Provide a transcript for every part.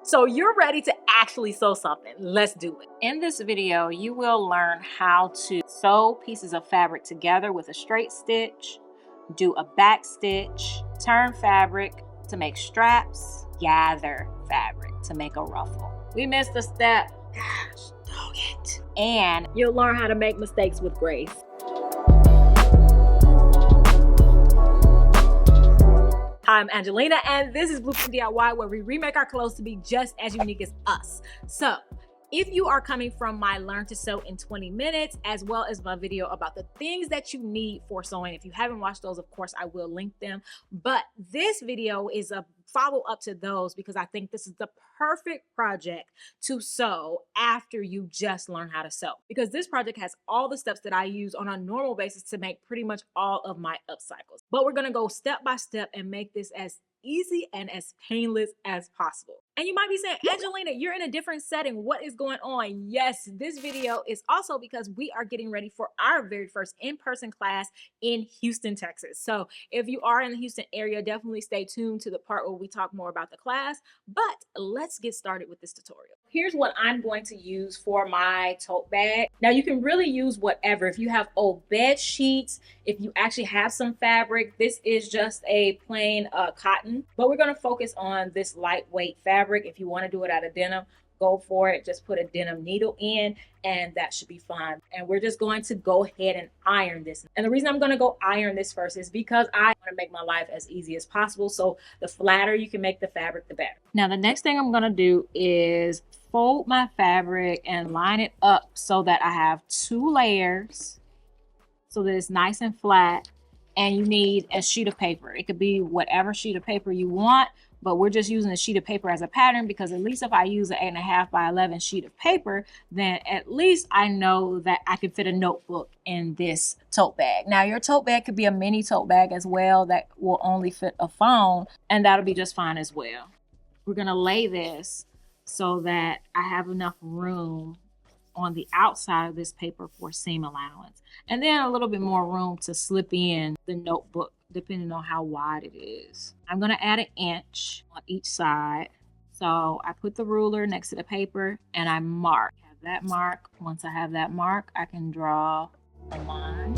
So you're ready to actually sew something. Let's do it. In this video, you will learn how to sew pieces of fabric together with a straight stitch, do a back stitch, turn fabric to make straps, gather fabric to make a ruffle. We missed a step. Gosh, dog it. And you'll learn how to make mistakes with grace. Hi, I'm Angelina, and this is Blueprint DIY, where we remake our clothes to be just as unique as us. So, if you are coming from my Learn to Sew in 20 minutes, as well as my video about the things that you need for sewing, if you haven't watched those, of course, I will link them. But this video is a follow-up to those because I think this is the perfect project to sew after you just learn how to sew. Because this project has all the steps that I use on a normal basis to make pretty much all of my upcycles. But we're gonna go step by step and make this as easy and as painless as possible. And you might be saying, Angelina, you're in a different setting. What is going on? Yes, this video is also because we are getting ready for our very first in-person class in Houston, Texas. So if you are in the Houston area, definitely stay tuned to the part where we talk more about the class. But let's get started with this tutorial. Here's what I'm going to use for my tote bag. Now you can really use whatever. If you have old bed sheets, if you actually have some fabric, this is just a plain cotton, but we're going to focus on this lightweight fabric. If you want to do it out of denim, go for it. Just put a denim needle in and that should be fine. And we're just going to go ahead and iron this. And the reason I'm going to go iron this first is because I want to make my life as easy as possible. So the flatter you can make the fabric, the better. Now the next thing I'm going to do is fold my fabric and line it up so that I have 2 layers so that it's nice and flat. And you need a sheet of paper. It could be whatever sheet of paper you want, but we're just using a sheet of paper as a pattern because at least if I use an 8.5 by 11 sheet of paper, then at least I know that I can fit a notebook in this tote bag. Now your tote bag could be a mini tote bag as well that will only fit a phone, and that'll be just fine as well. We're gonna lay this so that I have enough room on the outside of this paper for seam allowance, and then a little bit more room to slip in the notebook depending on how wide it is. I'm going to add 1 inch on each side. So I put the ruler next to the paper and I mark. Have that mark. Once I have that mark, I can draw a line.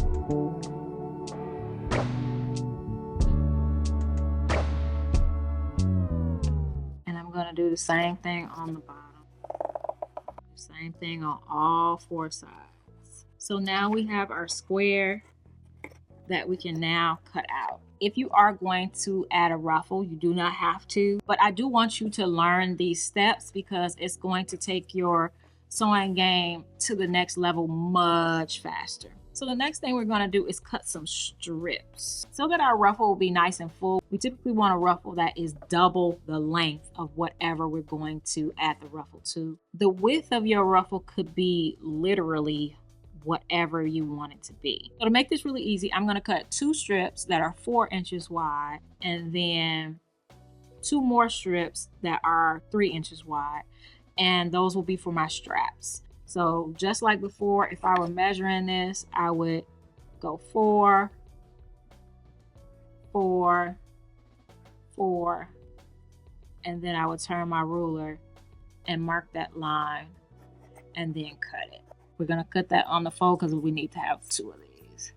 And I'm going to do the same thing on the bottom. Same thing on all 4 sides. So now we have our square that we can now cut out. If you are going to add a ruffle, you do not have to, but I do want you to learn these steps because it's going to take your sewing game to the next level much faster. So the next thing we're going to do is cut some strips so that our ruffle will be nice and full. We typically want a ruffle that is double the length of whatever we're going to add the ruffle to. The width of your ruffle could be literally whatever you want it to be. So to make this really easy, I'm going to cut 2 strips that are 4 inches wide and then 2 more strips that are 3 inches wide, and those will be for my straps. So just like before, if I were measuring this, I would go 4, 4, 4, and then I would turn my ruler and mark that line and then cut it. We're gonna cut that on the fold because we need to have 2 of these.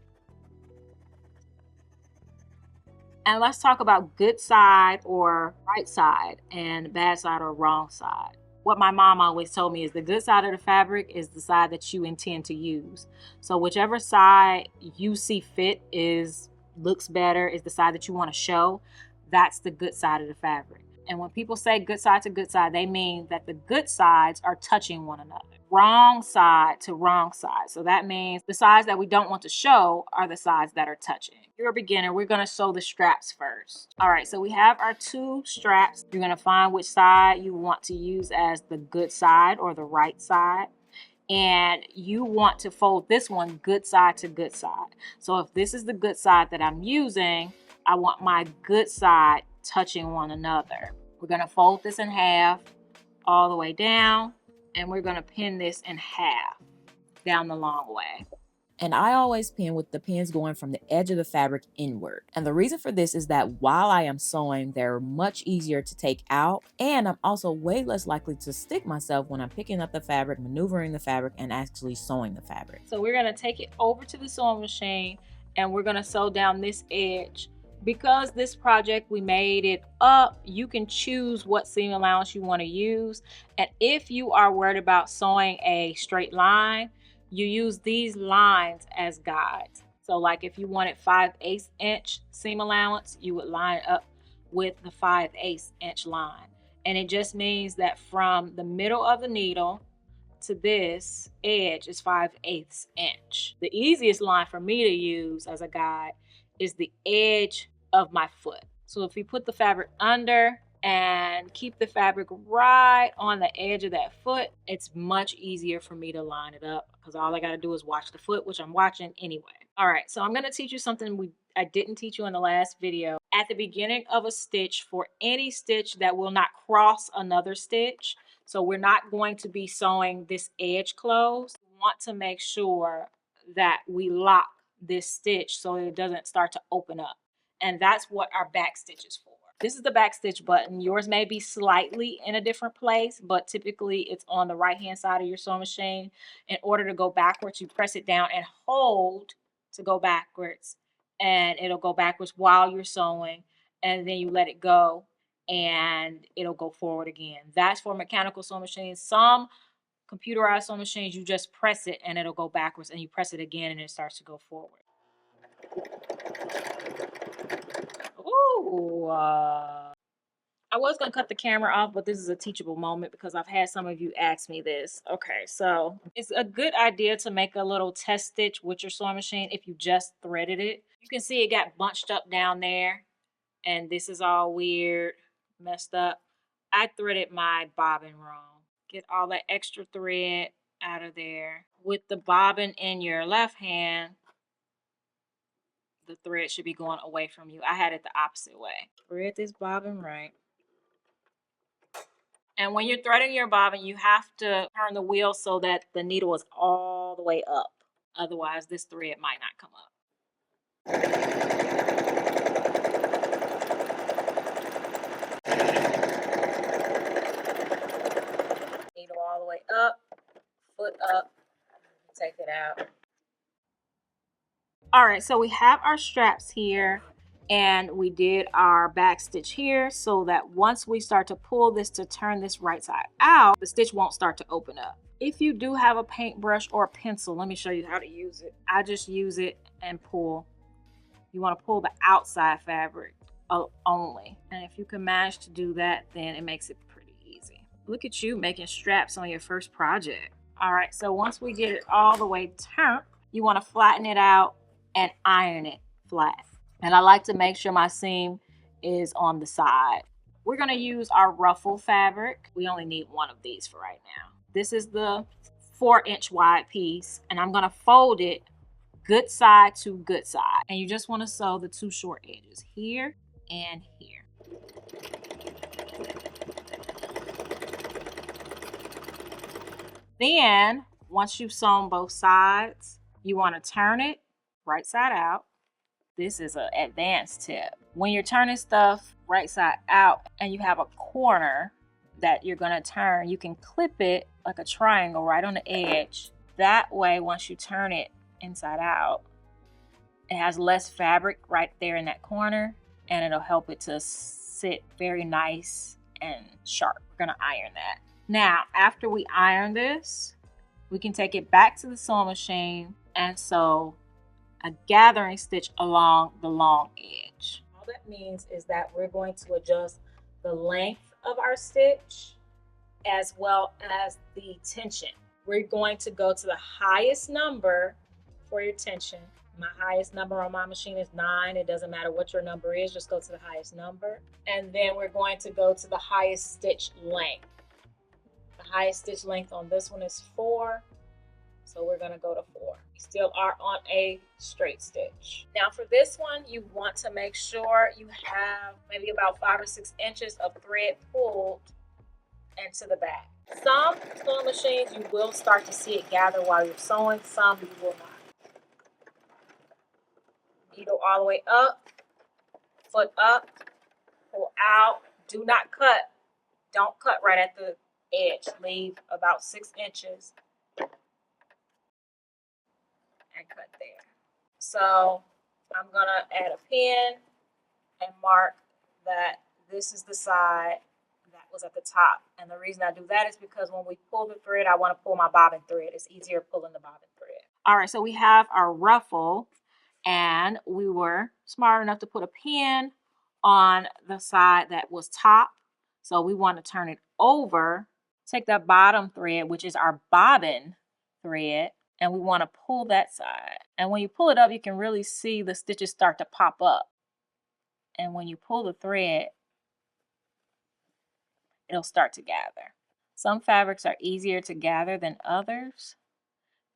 And let's talk about good side or right side and bad side or wrong side. What my mom always told me is the good side of the fabric is the side that you intend to use. So whichever side you see fit looks better, is the side that you want to show, that's the good side of the fabric. And when people say good side to good side, they mean that the good sides are touching one another. Wrong side to wrong side. So that means the sides that we don't want to show are the sides that are touching. If you're a beginner, we're going to sew the straps first. All right, so we have our 2 straps. You're going to find which side you want to use as the good side or the right side. And you want to fold this one good side to good side. So if this is the good side that I'm using, I want my good side touching one another. We're going to fold this in half all the way down, and we're going to pin this in half down the long way. And I always pin with the pins going from the edge of the fabric inward. And the reason for this is that while I am sewing, they're much easier to take out, and I'm also way less likely to stick myself when I'm picking up the fabric, maneuvering the fabric, and actually sewing the fabric. So we're gonna take it over to the sewing machine and we're gonna sew down this edge. Because this project we made it up, you can choose what seam allowance you want to use. And if you are worried about sewing a straight line, you use these lines as guides. So like if you wanted 5/8 inch seam allowance, you would line up with the 5/8 inch line. And it just means that from the middle of the needle to this edge is 5/8 inch. The easiest line for me to use as a guide is the edge of my foot. So if you put the fabric under and keep the fabric right on the edge of that foot, it's much easier for me to line it up because all I got to do is watch the foot, which I'm watching anyway. All right, so I'm going to teach you something I didn't teach you in the last video. At the beginning of a stitch, for any stitch that will not cross another stitch, so we're not going to be sewing this edge closed, we want to make sure that we lock this stitch so it doesn't start to open up. And that's what our back stitch is for. This is the back stitch button. Yours may be slightly in a different place, but typically it's on the right hand side of your sewing machine. In order to go backwards, you press it down and hold to go backwards, and it'll go backwards while you're sewing, and then you let it go and it'll go forward again. That's for mechanical sewing machines. Some computerized sewing machines, you just press it and it'll go backwards, and you press it again and it starts to go forward. Ooh, I was going to cut the camera off, but this is a teachable moment because I've had some of you ask me this. Okay, so it's a good idea to make a little test stitch with your sewing machine if you just threaded it. You can see it got bunched up down there, and this is all weird, messed up. I threaded my bobbin wrong. Get all that extra thread out of there. With the bobbin in your left hand, the thread should be going away from you. I had it the opposite way. Thread this bobbin right. And when you're threading your bobbin, you have to turn the wheel so that the needle is all the way up. Otherwise, this thread might not come up. Needle all the way up, foot up, take it out. All right, so we have our straps here, and we did our back stitch here so that once we start to pull this to turn this right side out, the stitch won't start to open up. If you do have a paintbrush or a pencil, let me show you how to use it. I just use it and pull. You want to pull the outside fabric only. And if you can manage to do that, then it makes it pretty easy. Look at you making straps on your first project. All right, so once we get it all the way turned, you want to flatten it out and iron it flat. And I like to make sure my seam is on the side. We're going to use our ruffle fabric. We only need one of these for right now. This is the 4-inch wide piece, and I'm going to fold it good side to good side. And you just want to sew the two short edges here and here. Then, once you've sewn both sides, you want to turn it right side out. This is an advanced tip. When you're turning stuff right side out and you have a corner that you're going to turn, you can clip it like a triangle right on the edge. That way, once you turn it inside out, it has less fabric right there in that corner, and it'll help it to sit very nice and sharp. We're going to iron that. Now, after we iron this, we can take it back to the sewing machine and sew a gathering stitch along the long edge. All that means is that we're going to adjust the length of our stitch as well as the tension. We're going to go to the highest number for your tension. My highest number on my machine is 9. It doesn't matter what your number is, just go to the highest number. And then we're going to go to the highest stitch length. The highest stitch length on this one is 4. So we're going to go to 4. We still are on a straight stitch. Now for this one, you want to make sure you have maybe about 5 or 6 inches of thread pulled into the back. Some sewing machines, you will start to see it gather while you're sewing. Some you will not. Needle all the way up, foot up, pull out. Do not cut. Don't cut right at the edge. Leave about 6 inches and cut there. So I'm gonna add a pin and mark that this is the side that was at the top. And the reason I do that is because when we pull the thread, I want to pull my bobbin thread. It's easier pulling the bobbin thread. All right, so we have our ruffle, and we were smart enough to put a pin on the side that was top. So we want to turn it over, take that bottom thread, which is our bobbin thread, and we want to pull that side. And when you pull it up, you can really see the stitches start to pop up. And when you pull the thread, it'll start to gather. Some fabrics are easier to gather than others.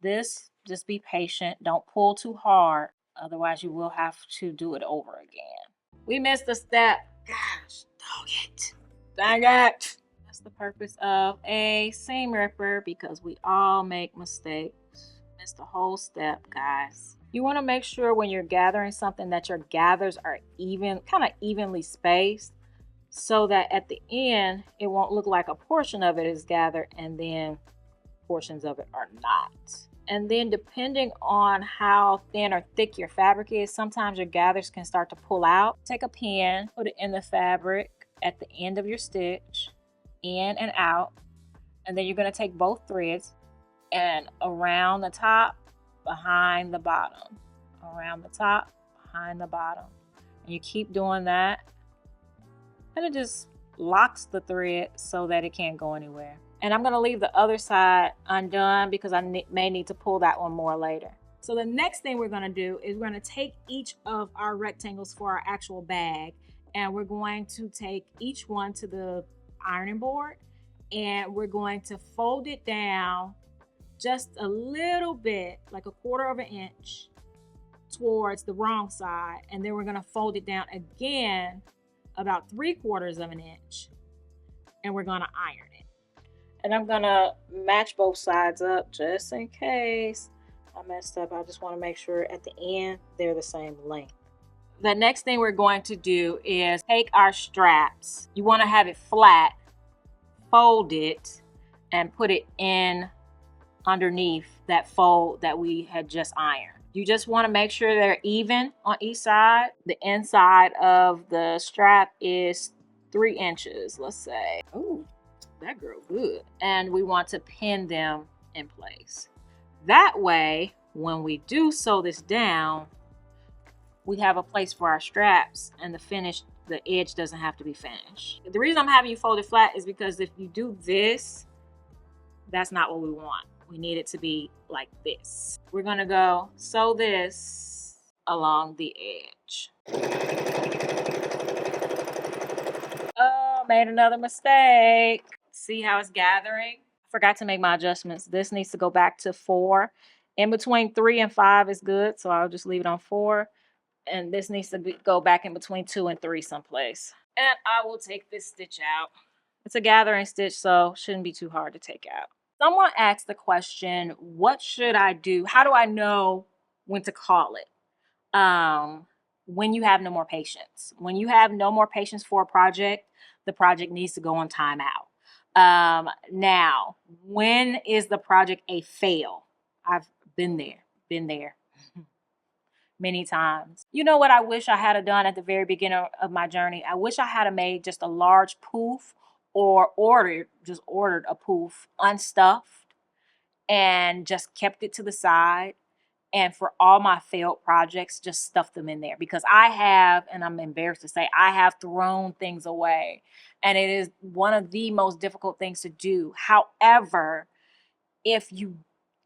This, just be patient. Don't pull too hard. Otherwise, you will have to do it over again. We missed a step. Gosh, dog it. Dang it. That's the purpose of a seam ripper, because we all make mistakes. Missed a whole step, guys. You want to make sure when you're gathering something that your gathers are even, kind of evenly spaced, so that at the end, it won't look like a portion of it is gathered and then portions of it are not. And then depending on how thin or thick your fabric is, sometimes your gathers can start to pull out. Take a pin, put it in the fabric at the end of your stitch, in and out. And then you're going to take both threads and around the top, behind the bottom. Around the top, behind the bottom. And you keep doing that. And it just locks the thread so that it can't go anywhere. And I'm going to leave the other side undone because I may need to pull that one more later. So the next thing we're going to do is we're going to take each of our rectangles for our actual bag, and we're going to take each one to the ironing board, and we're going to fold it down just a little bit, like 1/4 of an inch towards the wrong side. And then we're going to fold it down again about 3/4 of an inch, and we're going to iron it. And I'm going to match both sides up just in case I messed up. I just want to make sure at the end they're the same length. The next thing we're going to do is take our straps. You want to have it flat, fold it, and put it in underneath that fold that we had just ironed. You just want to make sure they're even on each side. The inside of the strap is 3 inches, let's say. Ooh, that girl good. And we want to pin them in place. That way, when we do sew this down, we have a place for our straps, and the edge doesn't have to be finished. The reason I'm having you fold it flat is because if you do this, that's not what we want. We need it to be like this. We're gonna go sew this along the edge. Oh, made another mistake. See how it's gathering? Forgot to make my adjustments. This needs to go back to 4. In between 3 and 5 is good, so I'll just leave it on 4. And this needs to go back in between 2 and 3 someplace. And I will take this stitch out. It's a gathering stitch, so shouldn't be too hard to take out. Someone asked the question, what should I do? How do I know when to call it? When you have no more patience. When you have no more patience for a project, the project needs to go on timeout. Now, when is the project a fail? I've been there many times. You know what I wish I had done at the very beginning of my journey? I wish I had made just a large poof, or ordered a poof unstuffed and just kept it to the side. And for all my failed projects, just stuff them in there, because I have, and I'm embarrassed to say, I have thrown things away. And it is one of the most difficult things to do. However, if you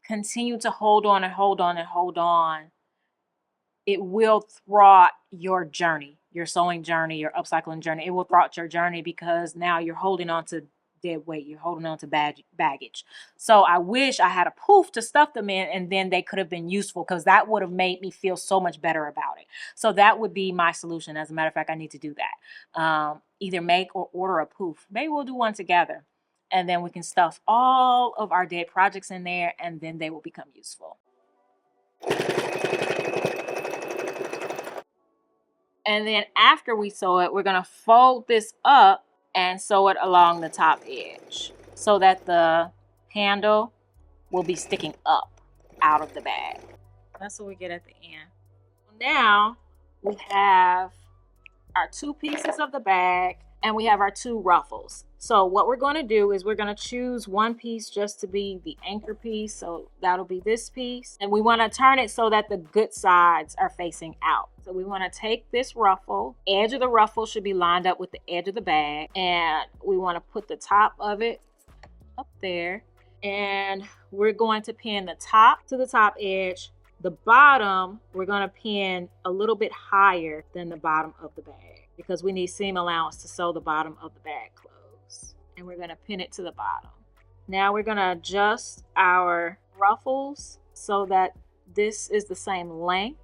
continue to hold on and hold on and hold on, it will thwart your journey, your sewing journey, your upcycling journey. It will thwart your journey because now you're holding on to dead weight. You're holding on to baggage. So I wish I had a poof to stuff them in, and then they could have been useful, because that would have made me feel so much better about it. So that would be my solution. As a matter of fact, I need to do that. Either make or order a poof. Maybe we'll do one together, and then we can stuff all of our dead projects in there, and then they will become useful. And then after we sew it, we're gonna fold this up and sew it along the top edge so that the handle will be sticking up out of the bag. That's what we get at the end. Now we have our 2 pieces of the bag and we have our 2 ruffles. So what we're going to do is we're going to choose one piece just to be the anchor piece. So that'll be this piece. And we want to turn it so that the good sides are facing out. So we want to take this ruffle, edge of the ruffle should be lined up with the edge of the bag. And we want to put the top of it up there. And we're going to pin the top to the top edge. The bottom, we're going to pin a little bit higher than the bottom of the bag because we need seam allowance to sew the bottom of the bag closed. And we're going to pin it to the bottom. Now we're going to adjust our ruffles so that this is the same length.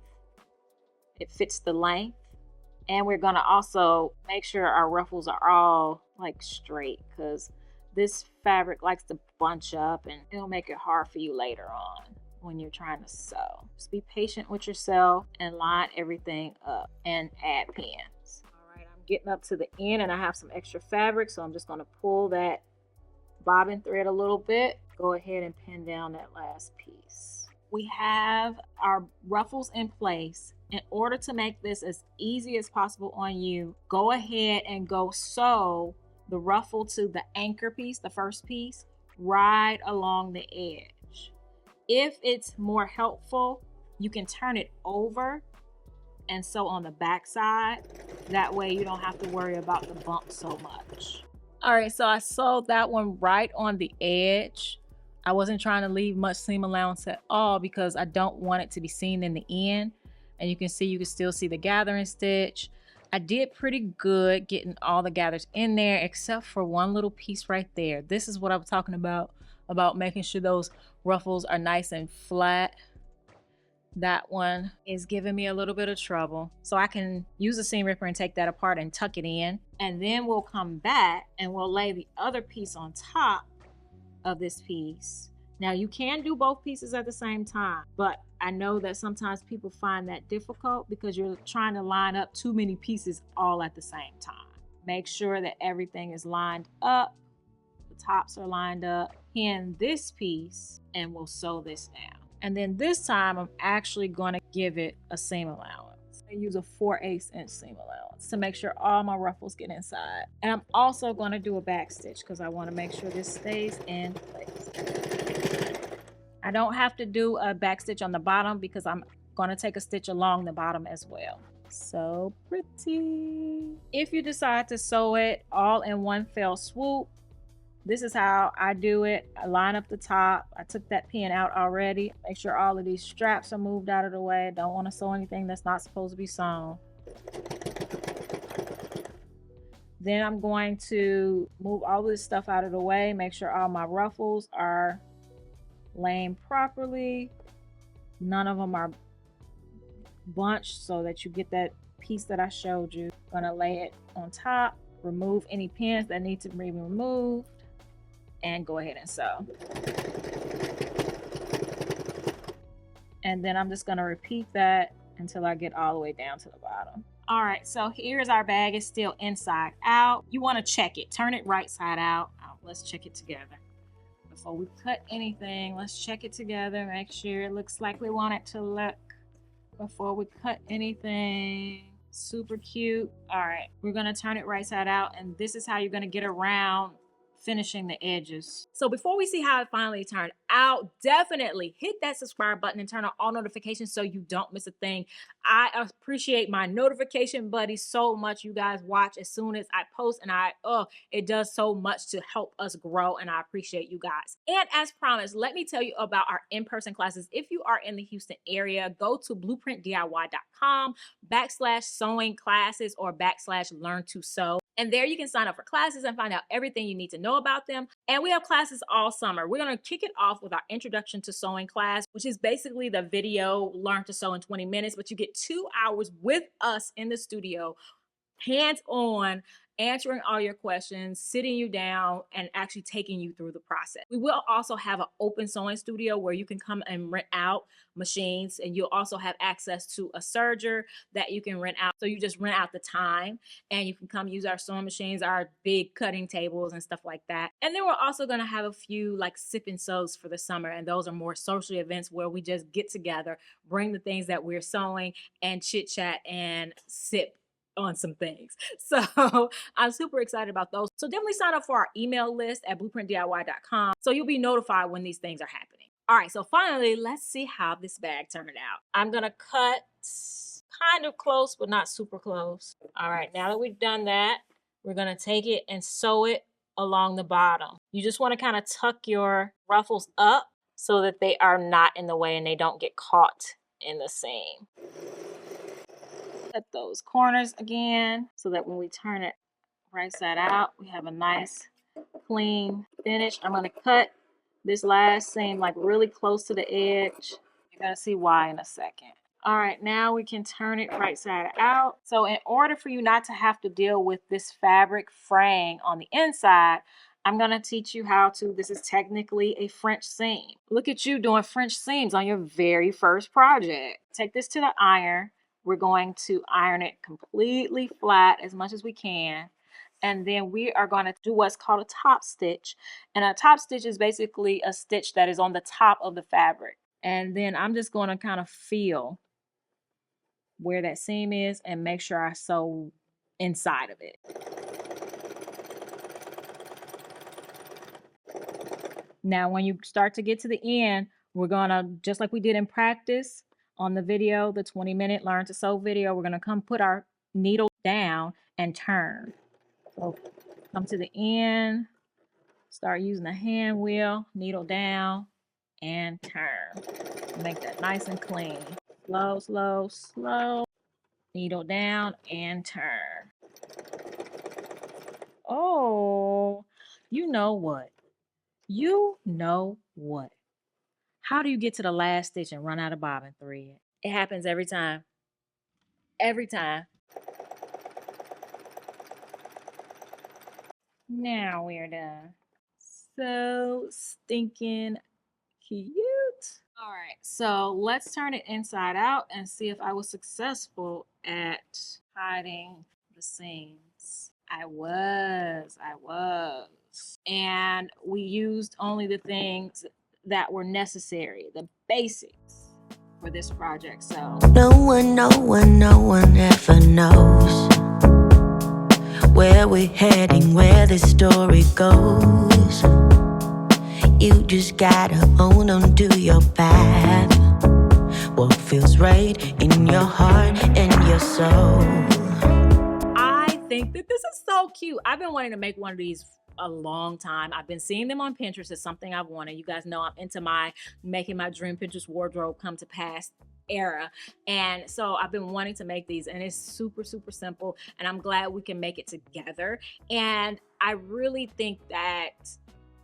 It fits the length. And we're going to also make sure our ruffles are all like straight because this fabric likes to bunch up and it'll make it hard for you later on when you're trying to sew. Just be patient with yourself and line everything up and add pins. All right, I'm getting up to the end and I have some extra fabric, so I'm just going to pull that bobbin thread a little bit. Go ahead and pin down that last piece. We have our ruffles in place. In order to make this as easy as possible on you, go ahead and go sew the ruffle to the anchor piece, the first piece, right along the edge. If it's more helpful, you can turn it over and sew on the back side. That way you don't have to worry about the bump so much. All right, so I sewed that one right on the edge. I wasn't trying to leave much seam allowance at all because I don't want it to be seen in the end. And you can still see the gathering stitch. I did pretty good getting all the gathers in there except for one little piece right there. This is what I'm talking about making sure those ruffles are nice and flat. That one is giving me a little bit of trouble. So I can use a seam ripper and take that apart and tuck it in. And then we'll come back and we'll lay the other piece on top of this piece. Now you can do both pieces at the same time, but I know that sometimes people find that difficult because you're trying to line up too many pieces all at the same time. Make sure that everything is lined up. The tops are lined up. Pin this piece and we'll sew this down. And then this time I'm actually going to give it a seam allowance. I use a 4/8 inch seam allowance to make sure all my ruffles get inside. And I'm also going to do a back stitch because I want to make sure this stays in place. I don't have to do a back stitch on the bottom because I'm going to take a stitch along the bottom as well. So pretty. If you decide to sew it all in one fell swoop, this is how I do it. I line up the top. I took that pin out already. Make sure all of these straps are moved out of the way. Don't want to sew anything that's not supposed to be sewn. Then I'm going to move all this stuff out of the way. Make sure all my ruffles are laying properly. None of them are bunched so that you get that piece that I showed you. I'm gonna lay it on top, remove any pins that need to be removed, and go ahead and sew. And then I'm just gonna repeat that until I get all the way down to the bottom. All right, so here's our bag. It's still inside out. You wanna check it, turn it right side out. Let's check it together. Before we cut anything, let's check it together, make sure it looks like we want it to look before we cut anything. Super cute. All right, we're gonna turn it right side out, and this is how you're gonna get around finishing the edges. So before we see how it finally turned out, definitely hit that subscribe button and turn on all notifications so you don't miss a thing. I appreciate my notification buddies so much. You guys watch as soon as I post, and it does so much to help us grow, and I appreciate you guys. And as promised, let me tell you about our in-person classes. If you are in the Houston area, go to blueprintdiy.com/sewing classes or /learn to sew. And there you can sign up for classes and find out everything you need to know about them. And we have classes all summer. We're going to kick it off with our introduction to sewing class, which is basically the video Learn to Sew in 20 minutes, but you get 2 hours with us in the studio, hands-on, answering all your questions, sitting you down, and actually taking you through the process. We will also have an open sewing studio where you can come and rent out machines, and you'll also have access to a serger that you can rent out. So you just rent out the time and you can come use our sewing machines, our big cutting tables and stuff like that. And then we're also going to have a few like sip and sews for the summer, and those are more social events where we just get together, bring the things that we're sewing, and chit chat and sip on some things. So I'm super excited about those. So definitely sign up for our email list at blueprintdiy.com so you'll be notified when these things are happening. All right, so finally, let's see how this bag turned out. I'm gonna cut kind of close, but not super close. All right, now that we've done that, we're gonna take it and sew it along the bottom. You just wanna kind of tuck your ruffles up so that they are not in the way and they don't get caught in the seam. Cut those corners again so that when we turn it right side out, we have a nice clean finish. I'm gonna cut this last seam like really close to the edge. You're gonna see why in a second. All right, now we can turn it right side out. So in order for you not to have to deal with this fabric fraying on the inside, I'm gonna teach you how to, this is technically a French seam. Look at you doing French seams on your very first project. Take this to the iron. We're going to iron it completely flat as much as we can. And then we are going to do what's called a top stitch. And a top stitch is basically a stitch that is on the top of the fabric. And then I'm just going to kind of feel where that seam is and make sure I sew inside of it. Now, when you start to get to the end, we're going to, just like we did in practice on the video, the 20-minute Learn to Sew video, we're going to come put our needle down and turn. So come to the end, start using the hand wheel, needle down, and turn. Make that nice and clean. Slow, slow, slow. Needle down and turn. Oh, you know what? You know what? How do you get to the last stitch and run out of bobbin thread? It happens every time. Every time. Now we're done. So stinking cute. All right, so let's turn it inside out and see if I was successful at hiding the seams. I was. And we used only the things that were necessary, the basics for this project. So no one ever knows where we're heading, where this story goes. You just gotta own on to your path. What feels right in your heart and your soul. I think that this is so cute. I've been wanting to make one of these a long time. I've been seeing them on Pinterest. It's something I've wanted. You guys know I'm into my making my dream Pinterest wardrobe come to pass era, and so I've been wanting to make these, and it's super simple, and I'm glad we can make it together. And I really think that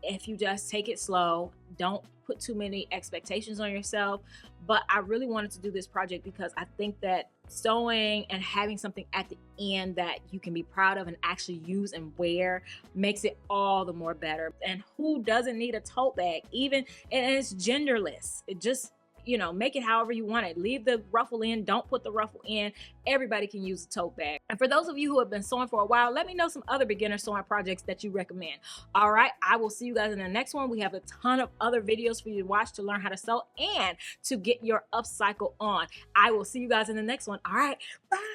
if you just take it slow, don't put too many expectations on yourself. But I really wanted to do this project because I think that sewing and having something at the end that you can be proud of and actually use and wear makes it all the more better. And who doesn't need a tote bag? Even, and it's genderless. It just, you know, make it however you want it. Leave the ruffle in, don't put the ruffle in. Everybody can use a tote bag. And for those of you who have been sewing for a while, let me know some other beginner sewing projects that you recommend. All right, I will see you guys in the next one. We have a ton of other videos for you to watch to learn how to sew and to get your upcycle on. I will see you guys in the next one. All right, bye.